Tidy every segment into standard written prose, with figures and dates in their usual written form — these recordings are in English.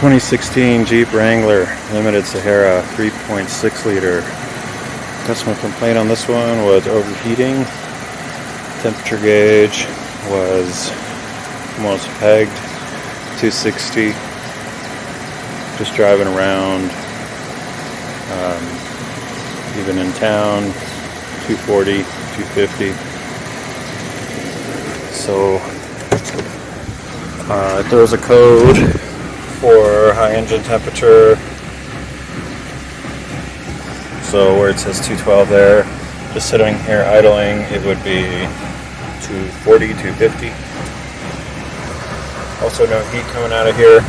2016 Jeep Wrangler Limited Sahara 3.6 liter. Customer complaint on this one was overheating. Temperature gauge was almost pegged 260. Just driving around, even in town, 240, 250. So it throws a code for high engine temperature. So where it says 212 there, just sitting here idling, it would be 240, 250. Also no heat coming out of here.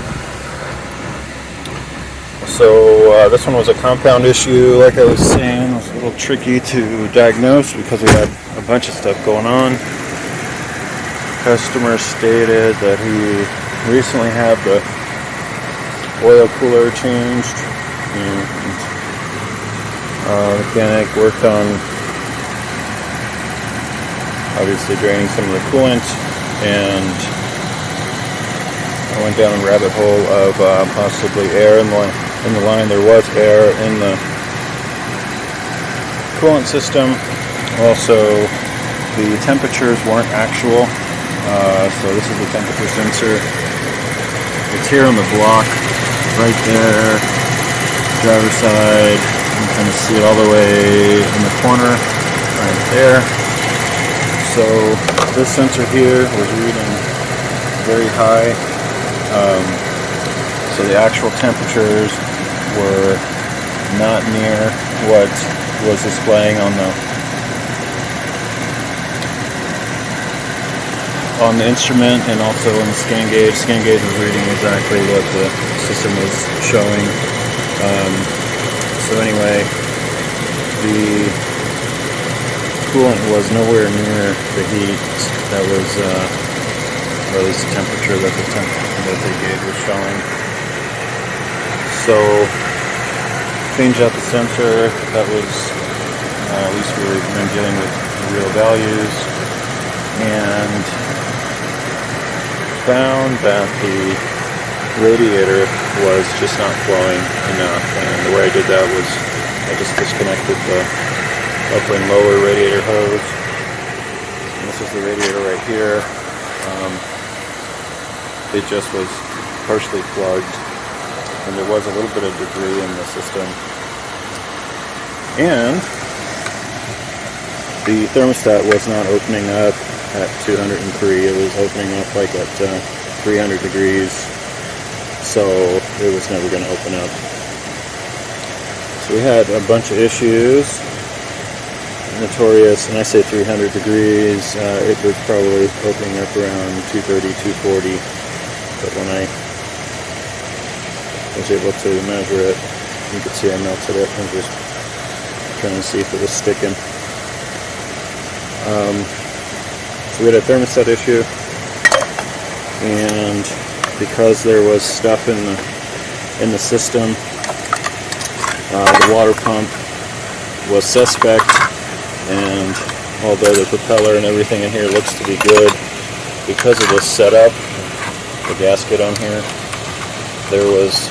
So this one was a compound issue, like I was saying. It was a little tricky to diagnose because we had a bunch of stuff going on. Customer stated that he recently had the oil cooler changed, and mechanic worked on obviously draining some of the coolant, and I went down a rabbit hole of possibly air in the line. There was air in the coolant system. Also, the temperatures weren't actual, so this is the temperature sensor. It's here on the block, right there, driver's side. You can kind of see it all the way in the corner, right there. So this sensor here was reading very high. So the actual temperatures were not near what was displaying on the instrument, and also on the scan gauge. Scan gauge was reading exactly what the system was showing. So anyway, the coolant was nowhere near the heat that was, or at least the temperature that the gauge was showing. So changed out the sensor. That was at least we were dealing with real values, and found that the radiator was just not flowing enough. And the way I did that was I just disconnected the upper and lower radiator hose. And this is the radiator right here. It just was partially plugged, and there was a little bit of debris in the system. And the thermostat was not opening up at 203. It was opening up like at 300 degrees. So it was never going to open up. So we had a bunch of issues. Notorious, and I say 300 degrees, it was probably opening up around 230, 240. But when I was able to measure it, you could see I melted it. I was just trying to see if it was sticking. So we had a thermostat issue, and because there was stuff in the system, the water pump was suspect. And although the propeller and everything in here looks to be good, because of this setup, the gasket on here, there was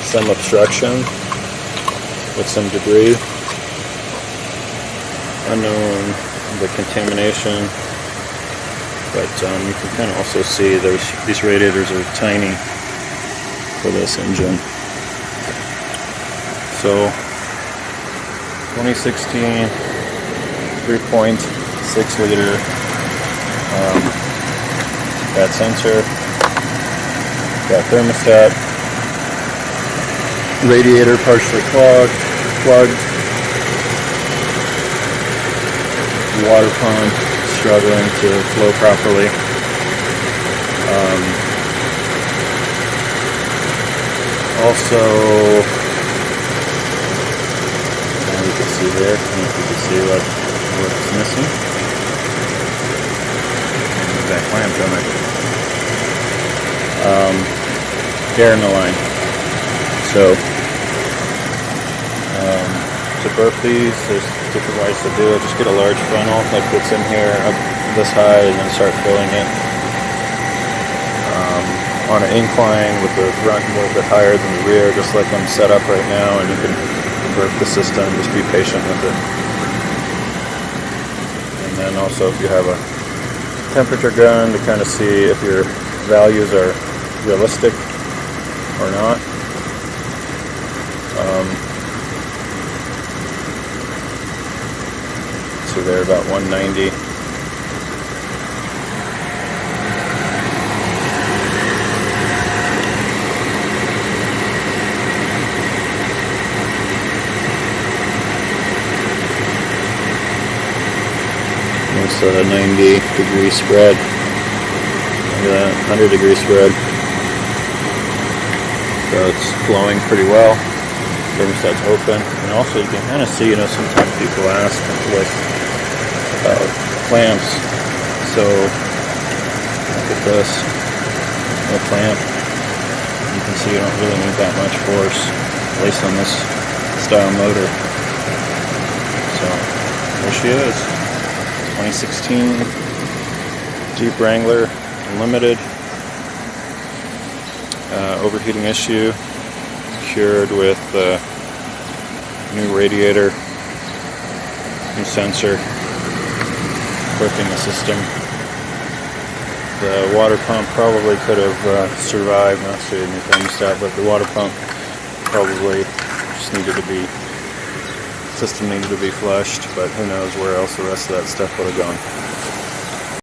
some obstruction with some debris. Unknown the contamination, but you can kind of also see these radiators are tiny for this engine. So 2016 3.6 liter, got sensor, got thermostat, radiator partially plugged, water pump struggling to flow properly. Also, you can see there, I don't know if you can see what's missing. That clamp on it. Air in the line. So to burp these, there's different ways to do it. Just get a large funnel that fits in here up this high and then start filling it. on an incline with the front a little bit higher than the rear, just like I'm set up right now, and you can convert the system. Just be patient with it. And then also if you have a temperature gun to kind of see if your values are realistic or not. So they're about 190. It's a 90-degree spread. Look at that, 100-degree spread. So it's flowing pretty well. Thermostat's open. And also you can kind of see, sometimes people ask with clamps. So look at this. No clamp. You can see you don't really need that much force, at least on this style motor. So there she is. 2016 Jeep Wrangler Unlimited. Overheating issue cured with new radiator, new sensor, working the system. The water pump probably could have survived, not say a new thermostat, but the water pump probably just system needed to be flushed, but who knows where else the rest of that stuff would have gone.